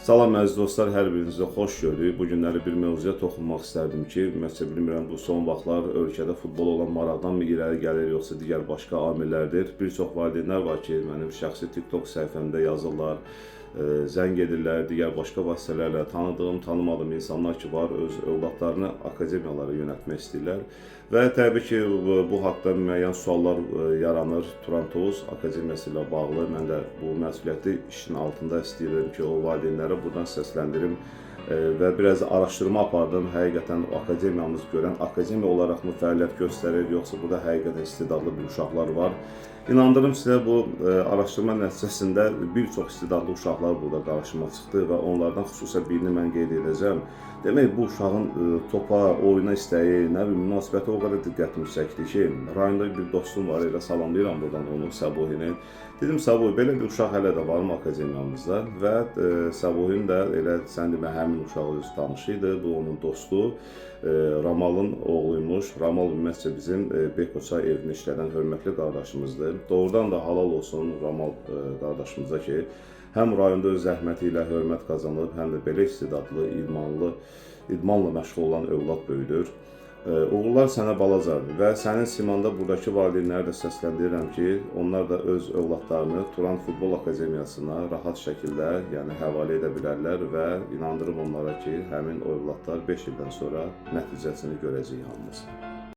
Salam əziz dostlar, hər birinizə xoş gördük. Bu günləri bir mövzuya toxunmaq istərdim ki, ümumiyyətlə bilmirəm bu son vaxtlar ölkədə futbol olan maraqdan mı irəli gəlir, yoxsa digər başqa amillərdir. Bir çox valideynlər var ki, mənim şəxsi TikTok səhifəmdə yazırlar, zəng edirlər, digər başqa vasitələrlə tanıdığım, tanımadığım insanlar ki var, öz övladlarını akademiyalara yönəltmək istəyirlər. Və təbii ki, bu haqda müəyyən suallar yaranır. Turan Tovuz Akademiyası ilə bağlı mən də bu məsuliyyətli işin altında istəyirəm ki, o valideynlərə buradan səsləndirim və biraz araşdırma apardım. Həqiqətən akademiyamız görən akademiya olaraq mı fəaliyyət göstərir, yoxsa burada həqiqətən istedadlı bir uşaqlar var. İnandırım sizə, bu araşdırma nəticəsində bir çox istedadlı uşaqlar burada qarşıma çıxdı və onlardan xüsusən birini mən qeyd edəcəm. Demək, bu uşağın topa, oyuna istəyi, münasibəti o qədər diqqətimi çəkdi ki, rayonda bir dostum var, elə salamlayıram buradan onu, Səbuhini. Dedim, Səbuhi, belə bir uşaq hələ də var mı akademiyamızda? Və Səbuhin də elə sən demə həmin uşaq özü tanışı idi, bu onun dostu. Ramalın oğluymuş. Ramal ümumiyyətcə bizim Bekoçay evini işlədən hörmətli qardaşımızdır. Doğrudan da halal olsun Ramal qardaşımıza ki, həm rayonda öz zəhməti ilə hörmət qazanıb, həm də belə istedadlı, idmanla məşğul olan övlad böyüdür. Uğurlar sənə balacadır və sənin simanda buradakı valideynləri də səsləndirirəm ki, onlar da öz övladlarını Turan Futbol Akademiyasına rahat şəkildə həvalə edə bilərlər və inandırım onlara ki, həmin o övladlar 5 ildən sonra nəticəsini görəcək yalnız.